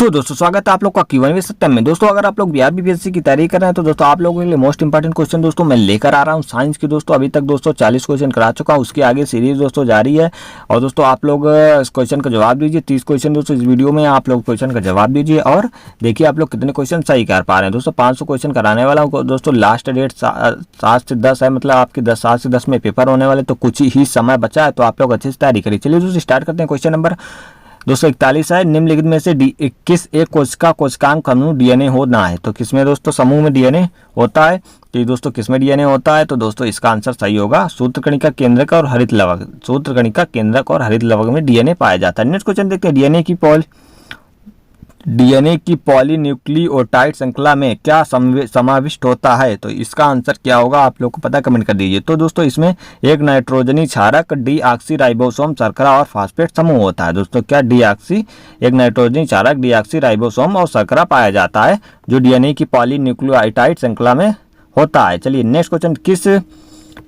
तो दोस्तों स्वागत है आप लोग का Q&A सिस्टम में। दोस्तों अगर आप लोग बिहार बीपीएससी की तैयारी कर रहे हैं तो दोस्तों आप लोगों के लिए मोस्ट इंपॉर्टेंट क्वेश्चन दोस्तों मैं लेकर आ रहा हूं साइंस की। दोस्तों अभी तक दोस्तों 40 क्वेश्चन करा चुका हूं, उसके आगे सीरीज दोस्तों जारी है। और दोस्तों आप लोग इस क्वेश्चन का जवाब दीजिए। 30 क्वेश्चन दोस्तों इस वीडियो में आप लोग क्वेश्चन का जवाब दीजिए और देखिए आप लोग कितने क्वेश्चन सही कर पा रहे हैं। दोस्तों 500 क्वेश्चन कराने वाला हूँ दोस्तों। लास्ट डेट 7 से 10 है, मतलब आपके 7 से 10 में पेपर होने वाले, तो कुछ ही समय बचा है, तो आप लोग अच्छे से तैयारी करिए। चलिए दोस्तों स्टार्ट करते हैं। क्वेश्चन नंबर 241 है, निम्नलिखित में से किस एक कोशिका कोशिकांग समूह डीएनए होना है। तो किसमें दोस्तों समूह में डीएनए होता है, तो ये दोस्तों किसमें डीएनए होता है, तो दोस्तों इसका आंसर सही होगा सूत्रकणिका केंद्रक और हरित लवक। सूत्रकणिका केंद्रक और हरित लवक में डीएनए पाया जाता है। नेक्स्ट क्वेश्चन देखते हैं, डीएनए की पॉलीन्यूक्लियोटाइड श्रृंखला में क्या समाविष्ट होता है। तो इसका आंसर क्या होगा आप लोग को पता, कमेंट कर दीजिए। तो दोस्तों इसमें एक नाइट्रोजनी क्षारक, डीऑक्सी राइबोसोम, शर्करा और फास्फेट समूह होता है। दोस्तों क्या एक नाइट्रोजनी क्षारक, डीऑक्सी राइबोसोम और शर्करा पाया जाता है जो डीएनए की पॉलीन्यूक्लियोटाइड श्रृंखला में होता है। चलिए नेक्स्ट क्वेश्चन,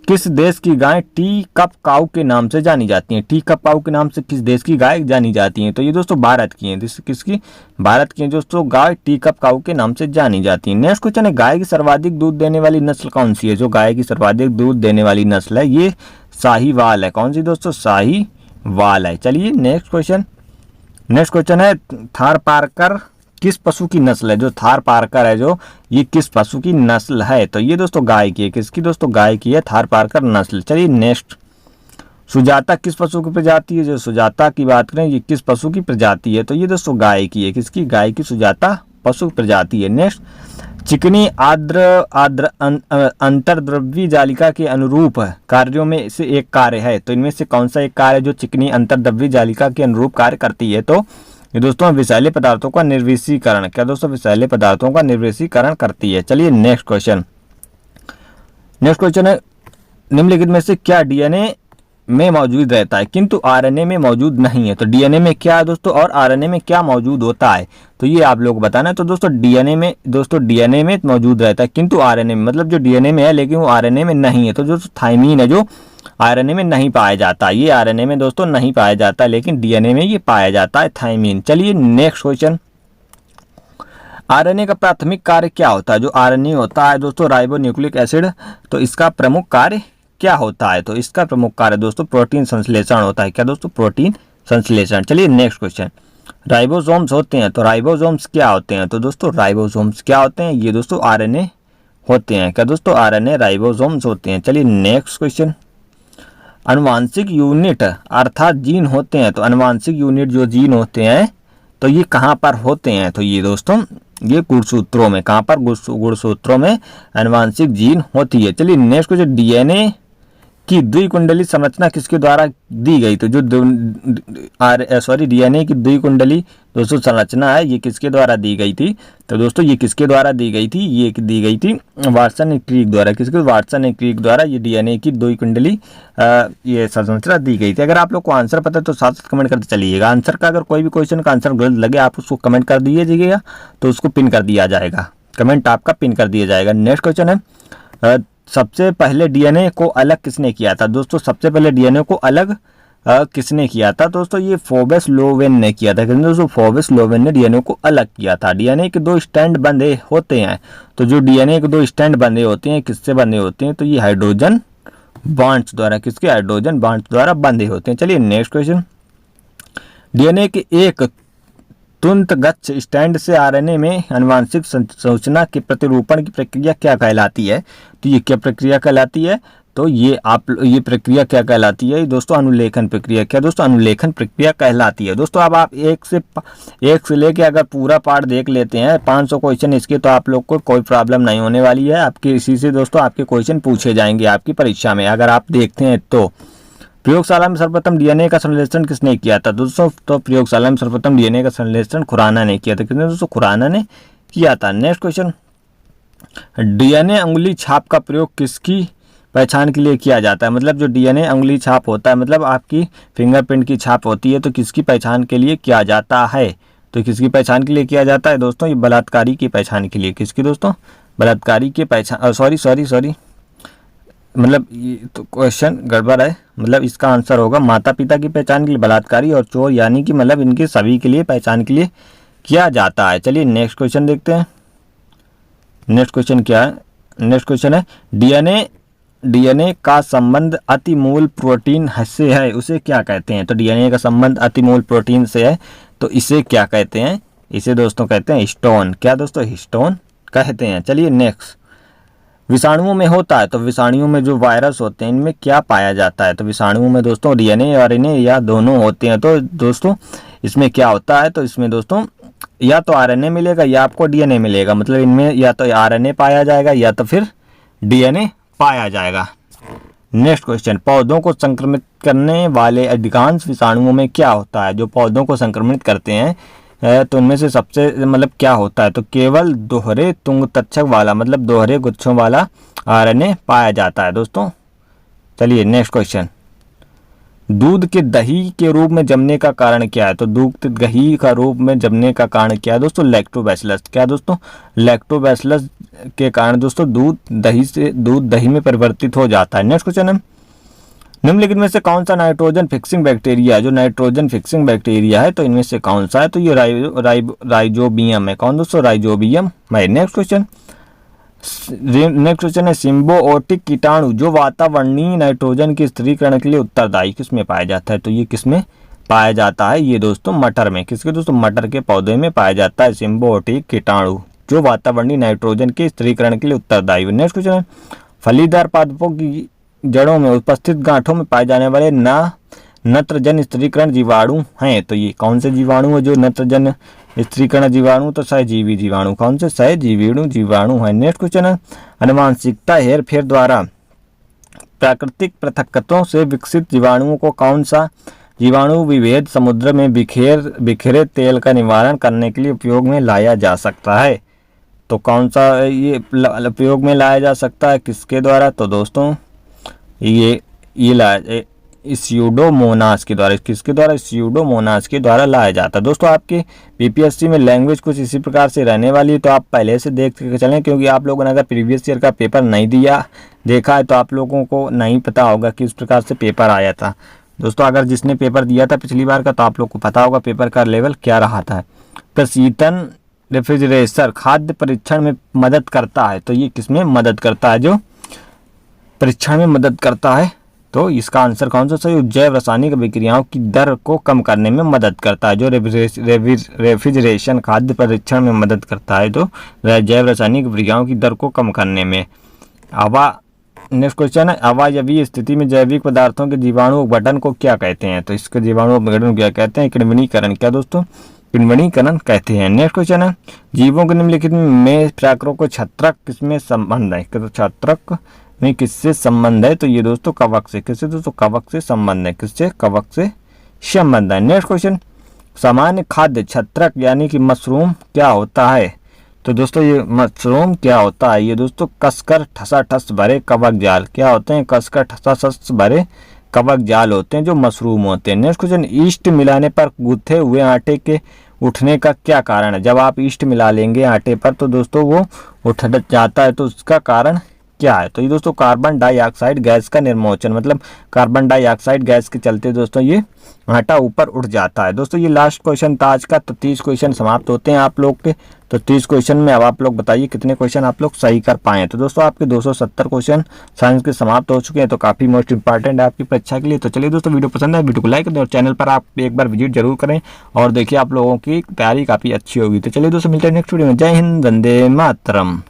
किस देश की गाय टी कप काऊ के नाम से जानी जाती हैं। टी कप काऊ के नाम से किस देश की गाय जानी जाती हैं। तो ये दोस्तों भारत की हैं। किसकी, भारत की हैं दोस्तों गाय टी कप काऊ के नाम से जानी जाती हैं। नेक्स्ट क्वेश्चन है, गाय की सर्वाधिक दूध देने वाली नस्ल कौन सी है। जो गाय की सर्वाधिक दूध देने वाली नस्ल है ये शाहीवाल है। कौन सी दोस्तों, शाहीवाल है। चलिए नेक्स्ट क्वेश्चन है, थारपारकर किस पशु की नस्ल है। जो थारपारकर है जो ये किस पशु की नस्ल है। तो ये दोस्तों गाय की है। किसकी दोस्तों, गाय की है थारपारकर नस्ल। चलिए नेक्स्ट, सुजाता किस पशु की प्रजाति है। जो सुजाता की बात करें ये किस पशु की प्रजाति है। तो ये दोस्तों गाय की है। किसकी, गाय की सुजाता पशु प्रजाति है। नेक्स्ट, चिकनी आद्र अंतर्द्रव्यी जालिका के अनुरूप कार्यों में से एक कार्य है। तो इनमें से कौन सा एक कार्य जो चिकनी अंतर्द्रव्यी जालिका के अनुरूप कार्य करती है। तो ये दोस्तों विषैले पदार्थों का निर्विषीकरण। क्या दोस्तों, विषैले पदार्थों का निर्विषीकरण करती है। चलिए नेक्स्ट क्वेश्चन है, निम्नलिखित में से क्या डीएनए में मौजूद रहता है किंतु आरएनए में मौजूद नहीं है। तो डीएनए में क्या है दोस्तों और आरएनए में क्या मौजूद होता है, तो ये आप लोग बताना है। तो दोस्तों डीएनए में मौजूद रहता है किंतु आरएनए में, मतलब जो डीएनए में है लेकिन वो आरएनए में नहीं है। तो जो थायमीन है जो आरएनए में नहीं पाया जाता, ये आरएनए में दोस्तों नहीं पाया जाता लेकिन डीएनए में ये पाया जाता है थायमीन। चलिए नेक्स्ट क्वेश्चन, आरएनए का प्राथमिक कार्य क्या होता है। जो आरएनए होता है दोस्तों राइबो न्यूक्लिक एसिड, तो इसका प्रमुख कार्य क्या होता है। तो इसका प्रमुख कार्य दोस्तों प्रोटीन संश्लेषण होता है। क्या दोस्तों, प्रोटीन संश्लेषण। चलिए नेक्स्ट क्वेश्चन, राइबोसोम्स होते हैं। तो राइबोसोम्स क्या होते हैं। तो दोस्तों राइबोसोम्स क्या होते हैं, ये दोस्तों आरएनए होते हैं। क्या दोस्तों, आरएनए राइबोसोम्स होते हैं। चलिए नेक्स्ट क्वेश्चन, अनुवांशिक यूनिट अर्थात जीन होते हैं। तो अनुवांशिक यूनिट जो जीन होते हैं तो ये कहाँ पर होते हैं। तो ये दोस्तों ये गुणसूत्रों में, कहाँ पर, गुणसूत्रों में अनुवांशिक जीन होती है। चलिए नेक्स्ट क्वेश्चन, डीएनए की द्विकुंडली संरचना किसके द्वारा दी गई। तो जो डीएनए की द्विकुंडली दोस्तों संरचना है ये किसके द्वारा दी गई थी। तो दोस्तों ये किसके द्वारा दी गई थी, ये दी गई थी वाटसन एंड क्रिक द्वारा। किसके, वाटसन एंड क्रिक द्वारा ये डीएनए की द्विकुंडली ये संरचना दी गई थी। अगर आप लोग को आंसर पता है तो साथ साथ कमेंट करते चलिएगा। आंसर का अगर कोई भी क्वेश्चन का आंसर गलत लगे आप उसको कमेंट कर दीजिएगा, तो उसको पिन कर दिया जाएगा, कमेंट आपका पिन कर दिया जाएगा। नेक्स्ट क्वेश्चन है, सबसे पहले डीएनए को अलग किसने किया था। दोस्तों सबसे पहले डीएनए को अलग किसने किया था। दोस्तों ये फोबेस लोवेन ने किया था। दोस्तों फोबेस लोवेन ने डीएनए को अलग किया था। डीएनए के 2 स्टैंड बंधे होते हैं। तो जो डीएनए के 2 स्टैंड बंधे होते हैं किससे बंधे होते हैं, तो ये हाइड्रोजन बॉन्ड्स द्वारा, किसके, हाइड्रोजन बॉन्ड्स द्वारा बंधे होते हैं। चलिए नेक्स्ट क्वेश्चन, डीएनए के एक तुंतगच्छ स्टैंड से आरएनए में आनुवांशिक सूचना के प्रतिरूपण की प्रक्रिया क्या कहलाती है। तो ये क्या प्रक्रिया कहलाती है, तो ये प्रक्रिया क्या कहलाती है दोस्तों, अनुलेखन प्रक्रिया। क्या दोस्तों, अनुलेखन प्रक्रिया कहलाती है। दोस्तों अब आप एक से लेके अगर पूरा पार्ट देख लेते हैं 500 क्वेश्चन इसके, तो आप लोग को कोई प्रॉब्लम नहीं होने वाली है। आपके इसी से दोस्तों आपके क्वेश्चन पूछे जाएंगे आपकी परीक्षा में। अगर आप देखते हैं तो प्रयोगशाला में सर्वप्रथम डीएनए का संश्लेषण किसने किया था दोस्तों। तो प्रयोगशाला में सर्वप्रथम डीएनए का संश्लेषण खुराना ने किया था। किसने दोस्तों, खुराना ने किया था। नेक्स्ट क्वेश्चन, डीएनए अंगुली छाप का प्रयोग किसकी पहचान के लिए किया जाता है। मतलब जो डीएनए अंगुली छाप होता है, मतलब आपकी फिंगरप्रिंट की छाप होती है, तो किसकी पहचान के लिए किया जाता है। तो किसकी पहचान के लिए किया जाता है दोस्तों, ये बलात्कारी की पहचान के लिए। किसकी दोस्तों, बलात्कारी की पहचान, सॉरी मतलब ये तो क्वेश्चन गड़बड़ है, मतलब इसका आंसर होगा माता पिता की पहचान के लिए बलात्कारी और चोर, यानी कि मतलब इनके सभी के लिए पहचान के लिए किया जाता है। चलिए नेक्स्ट क्वेश्चन देखते हैं। नेक्स्ट क्वेश्चन क्या है? नेक्स्ट क्वेश्चन है डीएनए का संबंध अतिमूल प्रोटीन से है, उसे क्या कहते हैं? तो डीएनए का संबंध अतिमूल प्रोटीन से है, तो इसे क्या कहते हैं? इसे दोस्तों कहते हैं हिस्टोन। क्या दोस्तों? हिस्टोन कहते हैं। चलिए नेक्स्ट, विषाणुओं में होता है, तो विषाणुओं में जो वायरस होते हैं इनमें क्या पाया जाता है? तो विषाणुओं में दोस्तों डीएनए और आरएनए या दोनों होते हैं। तो दोस्तों इसमें क्या होता है? तो इसमें दोस्तों या तो आरएनए मिलेगा या आपको डीएनए मिलेगा, मतलब इनमें या तो आरएनए पाया जाएगा या तो फिर डीएनए पाया जाएगा। नेक्स्ट क्वेश्चन, पौधों को संक्रमित करने वाले अधिकांश विषाणुओं में क्या होता है? जो पौधों को संक्रमित करते हैं तो उनमें से सबसे मतलब क्या होता है? तो केवल दोहरे तुंग तक्षक वाला, मतलब दोहरे गुच्छों वाला आरएनए पाया जाता है दोस्तों। चलिए नेक्स्ट क्वेश्चन, दूध के दही के रूप में जमने का कारण क्या है? तो दूध दही का रूप में जमने का कारण क्या है दोस्तों? लैक्टोबैसिलस। क्या दोस्तों? लैक्टोबैसिलस के कारण दोस्तों दूध दही में परिवर्तित हो जाता है। नेक्स्ट क्वेश्चन है, निम्नलिखित में से कौन सा नाइट्रोजन फिक्सिंग बैक्टीरिया है? जो नाइट्रोजन फिक्सिंग बैक्टीरिया है तो इनमें से कौन सा है? तो ये राइजोबियम है। कौन दोस्तों? राइजोबियम है। नेक्स्ट क्वेश्चन है, सिम्बायोटिक कीटाणु जो वातावरणीय नाइट्रोजन के स्थिरीकरण के लिए उत्तरदायी किसमें पाया जाता है? तो ये किसमें पाया जाता है? ये दोस्तों मटर में। किसके दोस्तों? मटर के पौधे में पाया जाता है सिम्बायोटिक कीटाणु जो वातावरणीय नाइट्रोजन के स्थिरीकरण के लिए उत्तरदायी है। नेक्स्ट क्वेश्चन है, फलीदार पादपों की जड़ों में उपस्थित गांठों में पाए जाने वाले नत्रजन स्थिरीकरण जीवाणु हैं। तो ये कौन से जीवाणु है जो नत्रजन स्थिरीकरण जीवाणु? तो सहजीवी जीवाणु। कौन से? सहजीवी जीवाणु है। नेक्स्ट क्वेश्चन है, आनुवंशिकता हेरफेर द्वारा प्राकृतिक पृथक्कतों से विकसित जीवाणुओं को कौन सा जीवाणु विभेद समुद्र में बिखरे तेल का निवारण करने के लिए उपयोग में लाया जा सकता है? तो कौन सा ये उपयोग में लाया जा सकता है? किसके द्वारा? तो दोस्तों ये स्यूडोमोनास के द्वारा। किसके द्वारा? स्यूडोमोनास के द्वारा लाया जाता है। दोस्तों आपके बीपीएससी में लैंग्वेज कुछ इसी प्रकार से रहने वाली है, तो आप पहले से देख के चलें, क्योंकि आप लोगों ने अगर प्रीवियस ईयर का पेपर नहीं देखा है तो आप लोगों को नहीं पता होगा कि इस प्रकार से पेपर आया था। दोस्तों अगर जिसने पेपर दिया था पिछली बार का तो आप लोग को पता होगा पेपर का लेवल क्या रहा था। प्रशीतन रेफ्रिजरेशन खाद्य परीक्षण में मदद करता है, तो ये किसमें मदद करता है? जो परीक्षण में मदद करता है। तो इसका आंसर कौन सा सही? जैव रासायनिक विक्रियाओं की दर को कम करने में मदद करता है। जो रेफ्रिजरेशन खाद्य परीक्षण में मदद करता है तो जैव रासायनिक विक्रियाओं की दर को कम करने में। नेक्स्ट क्वेश्चन है, अवायवीय स्थिति में जैविक पदार्थों के जीवाणु गठन को क्या कहते हैं? तो इसके जीवाणु गठन क्या कहते हैं? किण्वनीकरण। क्या दोस्तों? किण्वनीकरण कहते हैं। नेक्स्ट क्वेश्चन है, जीवों के निम्नलिखित में प्राकृतों को छत्रक किसमें संबंध है? तो छत्रक में किससे संबंध है? तो ये दोस्तों कवक से। किससे दोस्तों? कवक से संबंध है। किससे? कवक से संबंध है। नेक्स्ट क्वेश्चन, सामान्य खाद्य छत्रक यानी कि मशरूम क्या होता है? तो दोस्तों ये मशरूम क्या होता है? ये दोस्तों कसकर ठसाठस भरे कवक जाल। क्या होते हैं? कसकर ठसाठस भरे कवक जाल होते हैं जो मशरूम होते हैं। नेक्स्ट क्वेश्चन, ईस्ट मिलाने पर गूथे हुए आटे के उठने का क्या कारण है? जब आप ईस्ट मिला लेंगे आटे पर तो दोस्तों वो उठ जाता है, तो उसका कारण क्या है? तो ये दोस्तों कार्बन डाइऑक्साइड गैस का निर्मोचन, मतलब कार्बन डाइऑक्साइड गैस के चलते दोस्तों ये आटा ऊपर उठ जाता है। दोस्तों ये लास्ट क्वेश्चन था आज का, तो 30 क्वेश्चन समाप्त होते हैं आप लोग के। तो 30 क्वेश्चन में अब आप लोग बताइए कितने क्वेश्चन आप लोग सही कर पाए। तो दोस्तों आपके 270 क्वेश्चन साइंस के समाप्त हो चुके हैं, तो काफ़ी मोस्ट इंपॉर्टेंट है आपकी परीक्षा के लिए। तो चलिए दोस्तों, वीडियो पसंद है वीडियो को लाइक कर दें और चैनल पर आप एक बार विजिट जरूर करें और देखिए आप लोगों की तैयारी काफ़ी अच्छी होगी। तो चलिए दोस्तों, मिलते हैं नेक्स्ट वीडियो में। जय हिंद, वंदे मातरम।